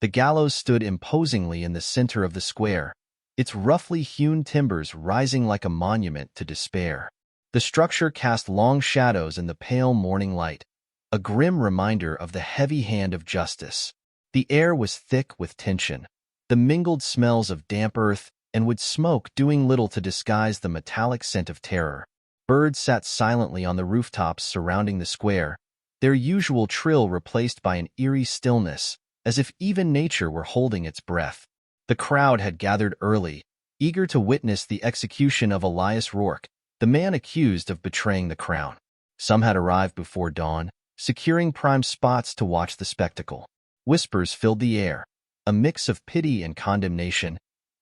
The gallows stood imposingly in the center of the square, its roughly hewn timbers rising like a monument to despair. The structure cast long shadows in the pale morning light, a grim reminder of the heavy hand of justice. The air was thick with tension, the mingled smells of damp earth and wood smoke doing little to disguise the metallic scent of terror. Birds sat silently on the rooftops surrounding the square, their usual trill replaced by an eerie stillness, as if even nature were holding its breath. The crowd had gathered early, eager to witness the execution of Elias Rourke, the man accused of betraying the crown. Some had arrived before dawn, securing prime spots to watch the spectacle. Whispers filled the air, a mix of pity and condemnation,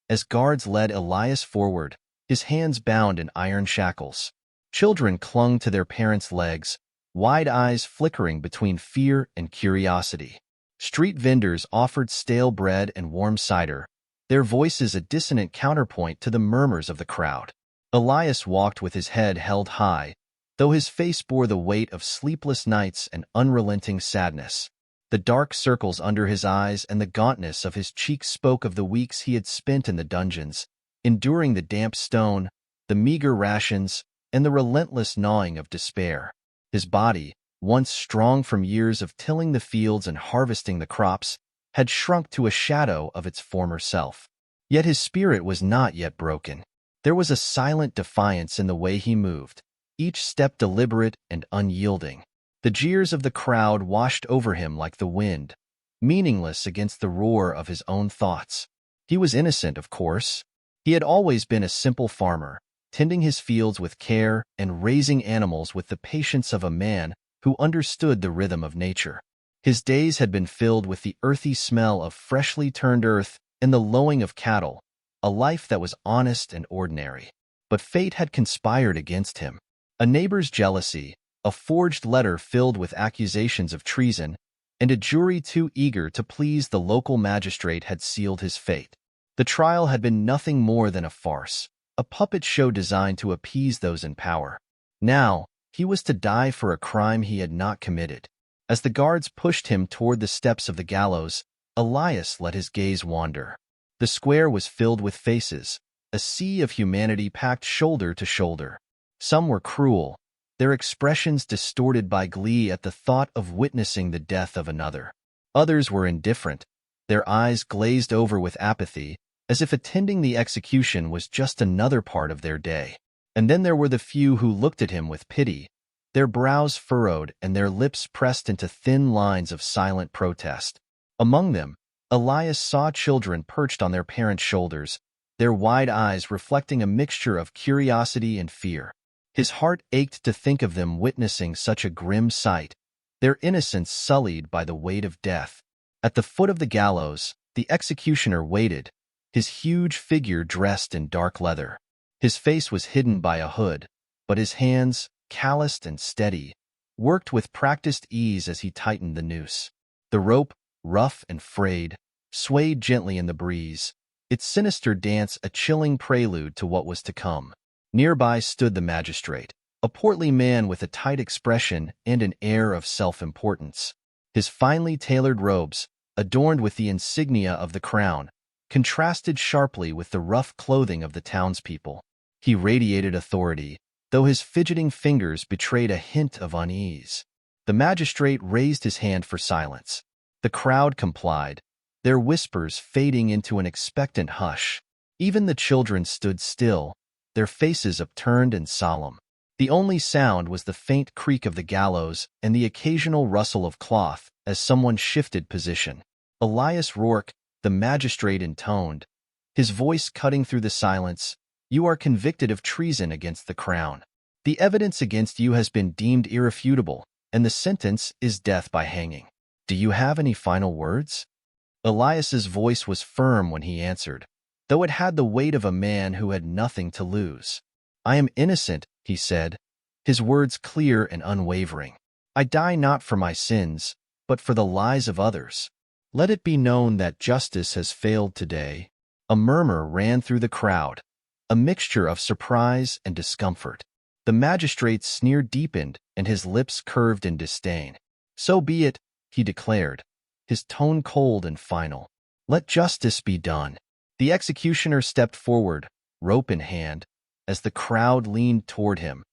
as guards led Elias forward, his hands bound in iron shackles. Children clung to their parents' legs, wide eyes flickering between fear and curiosity. Street vendors offered stale bread and warm cider, their voices a dissonant counterpoint to the murmurs of the crowd. Elias walked with his head held high, though his face bore the weight of sleepless nights and unrelenting sadness. The dark circles under his eyes and the gauntness of his cheeks spoke of the weeks he had spent in the dungeons, enduring the damp stone, the meager rations, and the relentless gnawing of despair. His body, once strong from years of tilling the fields and harvesting the crops, had shrunk to a shadow of its former self. Yet his spirit was not yet broken. There was a silent defiance in the way he moved, each step deliberate and unyielding. The jeers of the crowd washed over him like the wind, meaningless against the roar of his own thoughts. He was innocent, of course. He had always been a simple farmer, tending his fields with care and raising animals with the patience of a man who understood the rhythm of nature. His days had been filled with the earthy smell of freshly turned earth and the lowing of cattle, a life that was honest and ordinary. But fate had conspired against him. A neighbor's jealousy, a forged letter filled with accusations of treason, and a jury too eager to please the local magistrate had sealed his fate. The trial had been nothing more than a farce, a puppet show designed to appease those in power. Now, he was to die for a crime he had not committed. As the guards pushed him toward the steps of the gallows, Elias let his gaze wander. The square was filled with faces, a sea of humanity packed shoulder to shoulder. Some were cruel, their expressions distorted by glee at the thought of witnessing the death of another. Others were indifferent, their eyes glazed over with apathy, as if attending the execution was just another part of their day. And then there were the few who looked at him with pity, their brows furrowed and their lips pressed into thin lines of silent protest. Among them, Elias saw children perched on their parents' shoulders, their wide eyes reflecting a mixture of curiosity and fear. His heart ached to think of them witnessing such a grim sight, their innocence sullied by the weight of death. At the foot of the gallows, the executioner waited, his huge figure dressed in dark leather. His face was hidden by a hood, but his hands, calloused and steady, worked with practiced ease as he tightened the noose. The rope, rough and frayed, swayed gently in the breeze, its sinister dance a chilling prelude to what was to come. Nearby stood the magistrate, a portly man with a tight expression and an air of self-importance. His finely tailored robes, adorned with the insignia of the crown, contrasted sharply with the rough clothing of the townspeople. He radiated authority, though his fidgeting fingers betrayed a hint of unease. The magistrate raised his hand for silence. The crowd complied, their whispers fading into an expectant hush. Even the children stood still, their faces upturned and solemn. The only sound was the faint creak of the gallows and the occasional rustle of cloth as someone shifted position. Elias Rourke, the magistrate intoned, his voice cutting through the silence, "You are convicted of treason against the crown. The evidence against you has been deemed irrefutable, and the sentence is death by hanging. Do you have any final words?" Elias's voice was firm when he answered, though it had the weight of a man who had nothing to lose. "I am innocent," he said, his words clear and unwavering. "I die not for my sins, but for the lies of others. Let it be known that justice has failed today." A murmur ran through the crowd, a mixture of surprise and discomfort. The magistrate's sneer deepened and his lips curved in disdain. "So be it," he declared, his tone cold and final. "Let justice be done." The executioner stepped forward, rope in hand, as the crowd leaned toward him,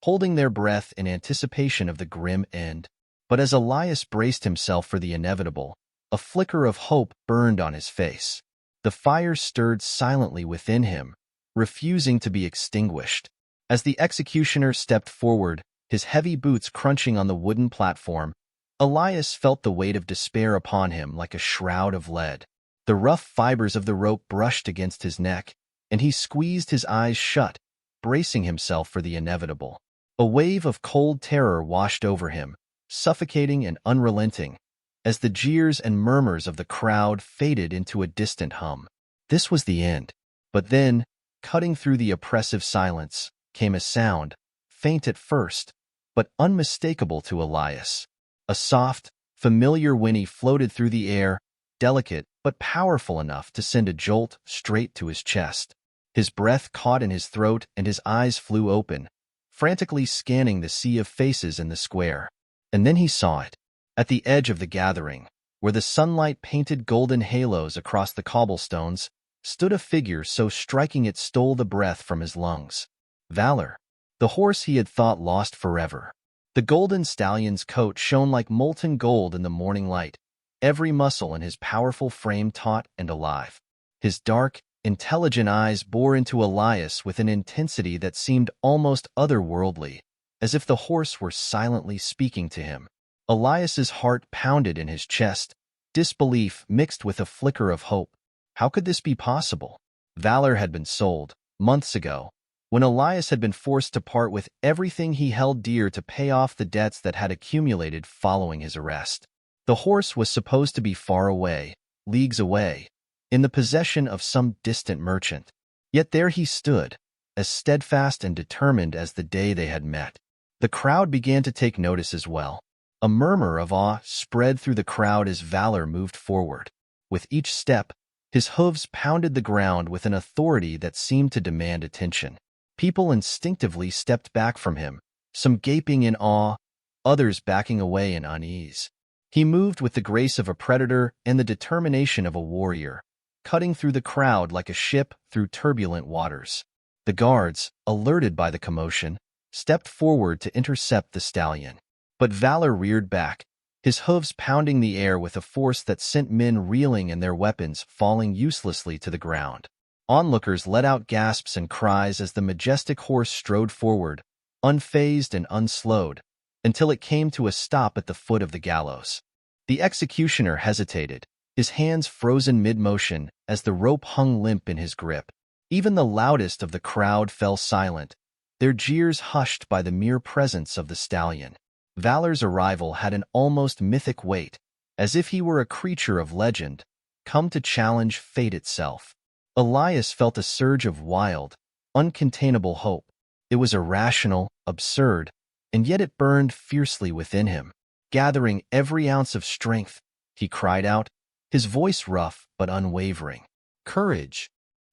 holding their breath in anticipation of the grim end. But as Elias braced himself for the inevitable, a flicker of hope burned on his face. The fire stirred silently within him, refusing to be extinguished. As the executioner stepped forward, his heavy boots crunching on the wooden platform, Elias felt the weight of despair upon him like a shroud of lead. The rough fibers of the rope brushed against his neck, and he squeezed his eyes shut, bracing himself for the inevitable. A wave of cold terror washed over him, suffocating and unrelenting, as the jeers and murmurs of the crowd faded into a distant hum. This was the end. But then, cutting through the oppressive silence, came a sound, faint at first, but unmistakable to Elias. A soft, familiar whinny floated through the air, delicate but powerful enough to send a jolt straight to his chest. His breath caught in his throat and his eyes flew open, frantically scanning the sea of faces in the square. And then he saw it. At the edge of the gathering, where the sunlight painted golden halos across the cobblestones, stood a figure so striking it stole the breath from his lungs. Valor, the horse he had thought lost forever. The golden stallion's coat shone like molten gold in the morning light, every muscle in his powerful frame taut and alive. His dark, intelligent eyes bore into Elias with an intensity that seemed almost otherworldly, as if the horse were silently speaking to him. Elias's heart pounded in his chest, disbelief mixed with a flicker of hope. How could this be possible? Valor had been sold, months ago, when Elias had been forced to part with everything he held dear to pay off the debts that had accumulated following his arrest. The horse was supposed to be far away, leagues away, in the possession of some distant merchant. Yet there he stood, as steadfast and determined as the day they had met. The crowd began to take notice as well. A murmur of awe spread through the crowd as Valor moved forward. With each step, his hooves pounded the ground with an authority that seemed to demand attention. People instinctively stepped back from him, some gaping in awe, others backing away in unease. He moved with the grace of a predator and the determination of a warrior, cutting through the crowd like a ship through turbulent waters. The guards, alerted by the commotion, stepped forward to intercept the stallion. But Valor reared back, his hooves pounding the air with a force that sent men reeling and their weapons falling uselessly to the ground. Onlookers let out gasps and cries as the majestic horse strode forward, unfazed and unslowed, until it came to a stop at the foot of the gallows. The executioner hesitated, his hands frozen mid-motion as the rope hung limp in his grip. Even the loudest of the crowd fell silent, their jeers hushed by the mere presence of the stallion. Valor's arrival had an almost mythic weight, as if he were a creature of legend, come to challenge fate itself. Elias felt a surge of wild, uncontainable hope. It was irrational, absurd, and yet it burned fiercely within him. Gathering every ounce of strength, he cried out, his voice rough but unwavering. "Courage!"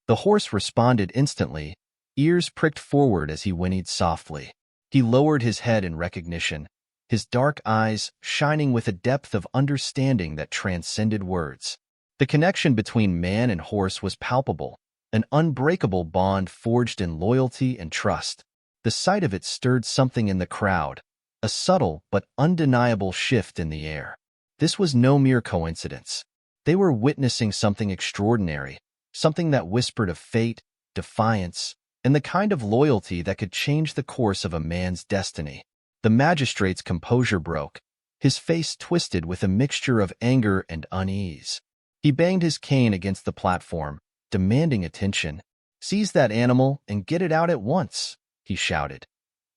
The horse responded instantly, ears pricked forward as he whinnied softly. He lowered his head in recognition, his dark eyes shining with a depth of understanding that transcended words. The connection between man and horse was palpable, an unbreakable bond forged in loyalty and trust. The sight of it stirred something in the crowd, a subtle but undeniable shift in the air. This was no mere coincidence. They were witnessing something extraordinary, something that whispered of fate, defiance, and the kind of loyalty that could change the course of a man's destiny. The magistrate's composure broke, his face twisted with a mixture of anger and unease. He banged his cane against the platform, demanding attention. "Seize that animal and get it out at once," he shouted,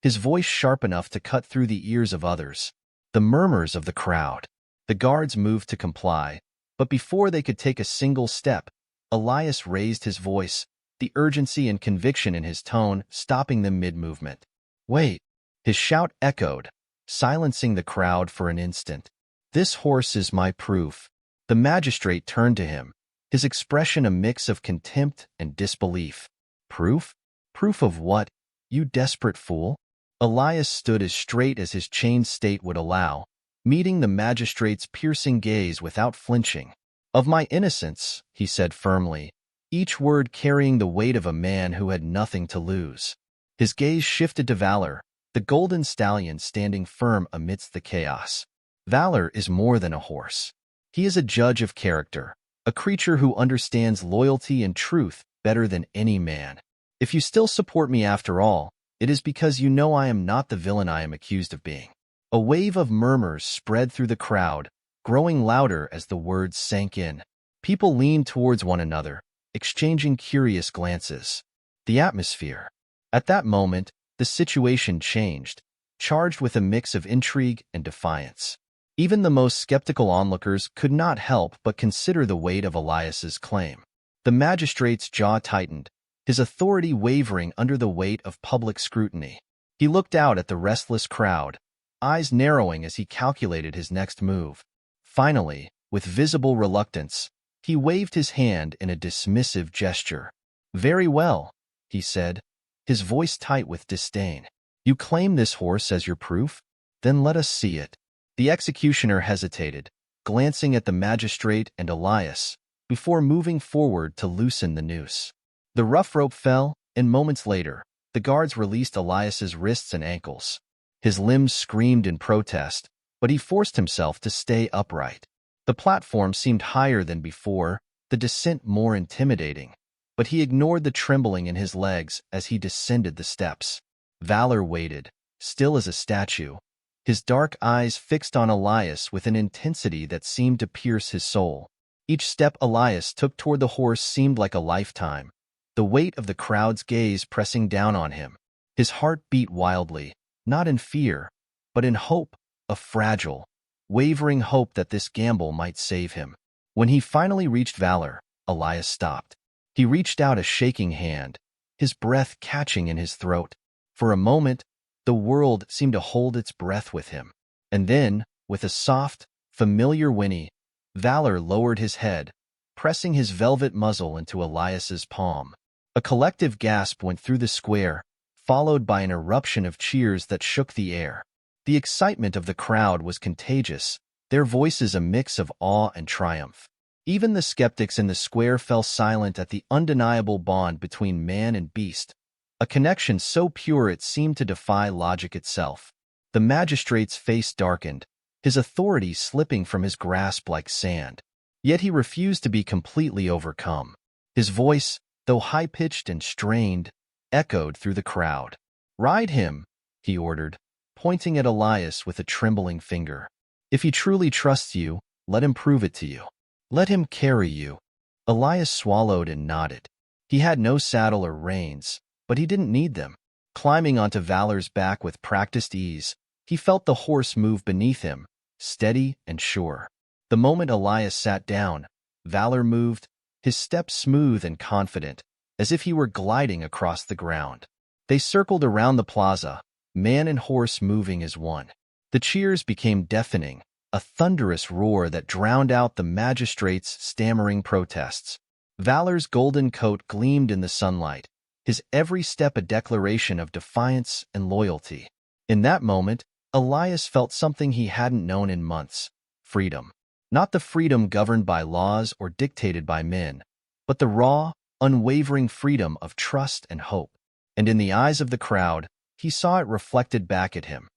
his voice sharp enough to cut through the ears of others. The murmurs of the crowd. The guards moved to comply, but before they could take a single step, Elias raised his voice, the urgency and conviction in his tone stopping them mid-movement. "Wait!" His shout echoed, silencing the crowd for an instant. "This horse is my proof." The magistrate turned to him, his expression a mix of contempt and disbelief. "Proof? Proof of what, you desperate fool?" Elias stood as straight as his chained state would allow, meeting the magistrate's piercing gaze without flinching. "Of my innocence," he said firmly, each word carrying the weight of a man who had nothing to lose. His gaze shifted to Valor, the golden stallion standing firm amidst the chaos. Valor is more than a horse. He is a judge of character, a creature who understands loyalty and truth better than any man. "If you still support me after all, it is because you know I am not the villain I am accused of being." A wave of murmurs spread through the crowd, growing louder as the words sank in. People leaned towards one another, exchanging curious glances. The atmosphere. At that moment, the situation changed, charged with a mix of intrigue and defiance. Even the most skeptical onlookers could not help but consider the weight of Elias's claim. The magistrate's jaw tightened, his authority wavering under the weight of public scrutiny. He looked out at the restless crowd, eyes narrowing as he calculated his next move. Finally, with visible reluctance, he waved his hand in a dismissive gesture. "Very well," he said, his voice tight with disdain. "You claim this horse as your proof? Then let us see it." The executioner hesitated, glancing at the magistrate and Elias, before moving forward to loosen the noose. The rough rope fell, and moments later, the guards released Elias's wrists and ankles. His limbs screamed in protest, but he forced himself to stay upright. The platform seemed higher than before, the descent more intimidating, but he ignored the trembling in his legs as he descended the steps. Valor waited, still as a statue, his dark eyes fixed on Elias with an intensity that seemed to pierce his soul. Each step Elias took toward the horse seemed like a lifetime, the weight of the crowd's gaze pressing down on him. His heart beat wildly, not in fear, but in hope, a fragile, wavering hope that this gamble might save him. When he finally reached Valor, Elias stopped. He reached out a shaking hand, his breath catching in his throat. For a moment, the world seemed to hold its breath with him. And then, with a soft, familiar whinny, Valor lowered his head, pressing his velvet muzzle into Elias's palm. A collective gasp went through the square, followed by an eruption of cheers that shook the air. The excitement of the crowd was contagious, their voices a mix of awe and triumph. Even the skeptics in the square fell silent at the undeniable bond between man and beast, a connection so pure it seemed to defy logic itself. The magistrate's face darkened, his authority slipping from his grasp like sand. Yet he refused to be completely overcome. His voice, though high-pitched and strained, echoed through the crowd. "Ride him," he ordered, pointing at Elias with a trembling finger. "If he truly trusts you, let him prove it to you. Let him carry you." Elias swallowed and nodded. He had no saddle or reins, but he didn't need them. Climbing onto Valor's back with practiced ease, he felt the horse move beneath him, steady and sure. The moment Elias sat down, Valor moved, his step smooth and confident, as if he were gliding across the ground. They circled around the plaza, man and horse moving as one. The cheers became deafening, a thunderous roar that drowned out the magistrate's stammering protests. Valor's golden coat gleamed in the sunlight, his every step a declaration of defiance and loyalty. In that moment, Elias felt something he hadn't known in months: freedom. Not the freedom governed by laws or dictated by men, but the raw, unwavering freedom of trust and hope. And in the eyes of the crowd, he saw it reflected back at him.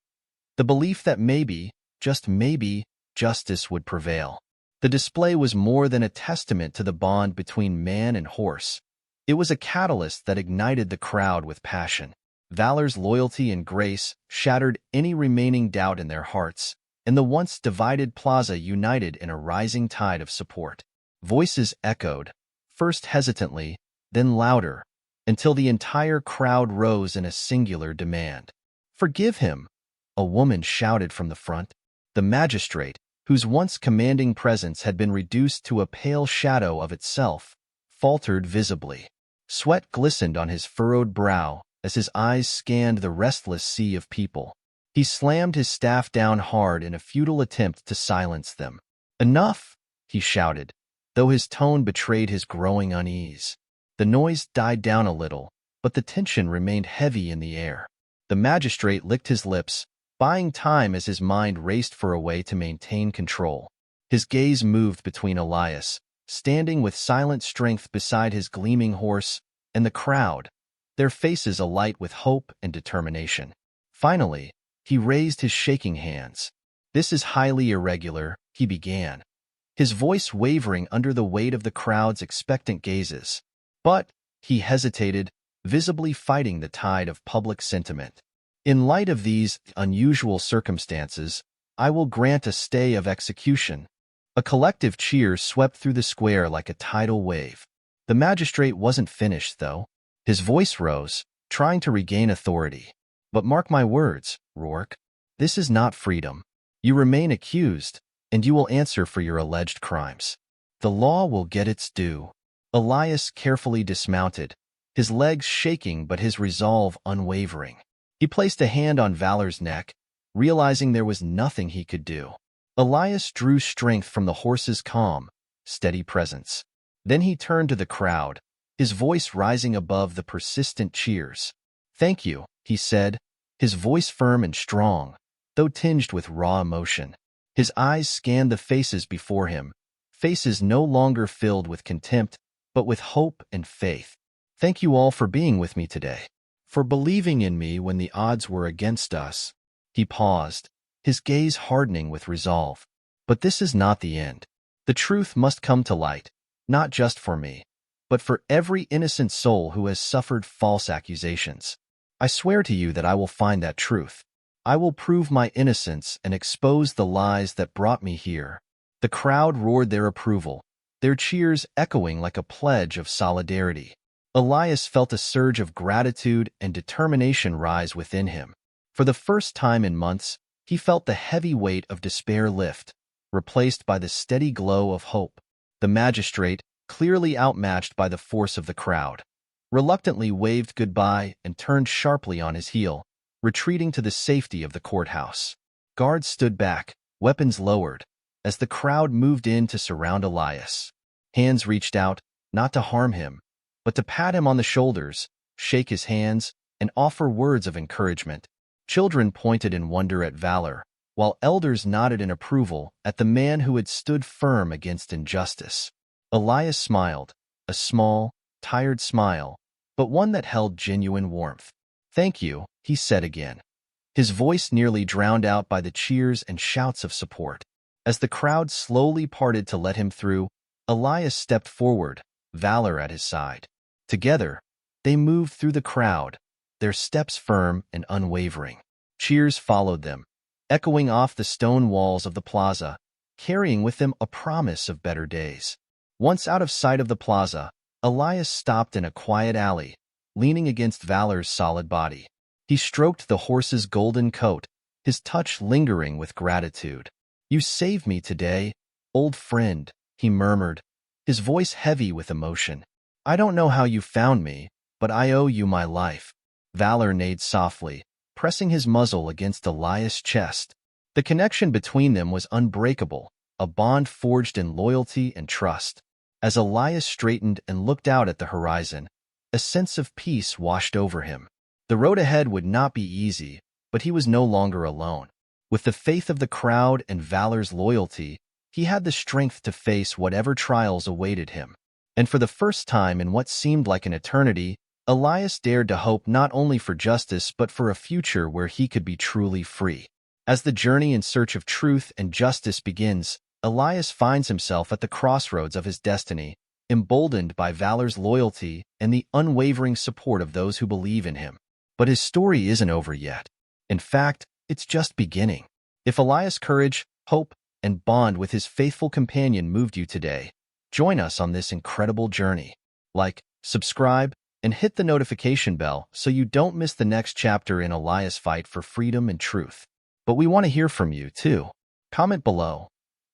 The belief that maybe, just maybe, justice would prevail. The display was more than a testament to the bond between man and horse. It was a catalyst that ignited the crowd with passion. Valor's loyalty and grace shattered any remaining doubt in their hearts, and the once divided plaza united in a rising tide of support. Voices echoed, first hesitantly, then louder, until the entire crowd rose in a singular demand. "Forgive him," a woman shouted from the front. The magistrate, whose once commanding presence had been reduced to a pale shadow of itself, faltered visibly. Sweat glistened on his furrowed brow as his eyes scanned the restless sea of people. He slammed his staff down hard in a futile attempt to silence them. "Enough!" he shouted, though his tone betrayed his growing unease. The noise died down a little, but the tension remained heavy in the air. The magistrate licked his lips, buying time as his mind raced for a way to maintain control. His gaze moved between Elias, standing with silent strength beside his gleaming horse, and the crowd, their faces alight with hope and determination. Finally, he raised his shaking hands. "This is highly irregular," he began, his voice wavering under the weight of the crowd's expectant gazes. But he hesitated, visibly fighting the tide of public sentiment. "In light of these unusual circumstances, I will grant a stay of execution." A collective cheer swept through the square like a tidal wave. The magistrate wasn't finished, though. His voice rose, trying to regain authority. "But mark my words, Rourke. This is not freedom. You remain accused, and you will answer for your alleged crimes. The law will get its due." Elias carefully dismounted, his legs shaking but his resolve unwavering. He placed a hand on Valor's neck, realizing there was nothing he could do. Elias drew strength from the horse's calm, steady presence. Then he turned to the crowd, his voice rising above the persistent cheers. "Thank you," he said, his voice firm and strong, though tinged with raw emotion. His eyes scanned the faces before him, faces no longer filled with contempt, but with hope and faith. "Thank you all for being with me today, for believing in me when the odds were against us." He paused, his gaze hardening with resolve. "But this is not the end. The truth must come to light, not just for me, but for every innocent soul who has suffered false accusations. I swear to you that I will find that truth. I will prove my innocence and expose the lies that brought me here." The crowd roared their approval, their cheers echoing like a pledge of solidarity. Elias felt a surge of gratitude and determination rise within him. For the first time in months, he felt the heavy weight of despair lift, replaced by the steady glow of hope. The magistrate, clearly outmatched by the force of the crowd, reluctantly waved goodbye and turned sharply on his heel, retreating to the safety of the courthouse. Guards stood back, weapons lowered, as the crowd moved in to surround Elias. Hands reached out, not to harm him, but to pat him on the shoulders, shake his hands, and offer words of encouragement. Children pointed in wonder at Valor, while elders nodded in approval at the man who had stood firm against injustice. Elias smiled, a small, tired smile, but one that held genuine warmth. "Thank you," he said again, his voice nearly drowned out by the cheers and shouts of support. As the crowd slowly parted to let him through, Elias stepped forward, Valor at his side. Together, they moved through the crowd, their steps firm and unwavering. Cheers followed them, echoing off the stone walls of the plaza, carrying with them a promise of better days. Once out of sight of the plaza, Elias stopped in a quiet alley, leaning against Valor's solid body. He stroked the horse's golden coat, his touch lingering with gratitude. "You saved me today, old friend," he murmured, his voice heavy with emotion. "I don't know how you found me, but I owe you my life." Valor neighed softly, pressing his muzzle against Elias' chest. The connection between them was unbreakable, a bond forged in loyalty and trust. As Elias straightened and looked out at the horizon, a sense of peace washed over him. The road ahead would not be easy, but he was no longer alone. With the faith of the crowd and Valor's loyalty, he had the strength to face whatever trials awaited him. And for the first time in what seemed like an eternity, Elias dared to hope not only for justice but for a future where he could be truly free. As the journey in search of truth and justice begins, Elias finds himself at the crossroads of his destiny, emboldened by Valor's loyalty and the unwavering support of those who believe in him. But his story isn't over yet. In fact, it's just beginning. If Elias' courage, hope, and bond with his faithful companion moved you today, join us on this incredible journey. Like, subscribe, and hit the notification bell so you don't miss the next chapter in Elias' fight for freedom and truth. But we want to hear from you, too. Comment below.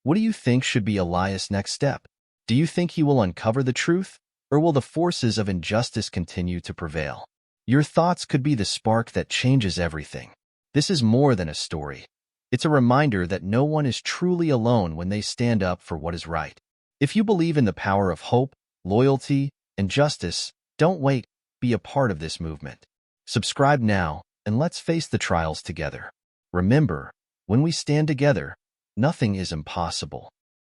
What do you think should be Elias' next step? Do you think he will uncover the truth, or will the forces of injustice continue to prevail? Your thoughts could be the spark that changes everything. This is more than a story. It's a reminder that no one is truly alone when they stand up for what is right. If you believe in the power of hope, loyalty, and justice, don't wait. Be a part of this movement. Subscribe now, and let's face the trials together. Remember, when we stand together, nothing is impossible.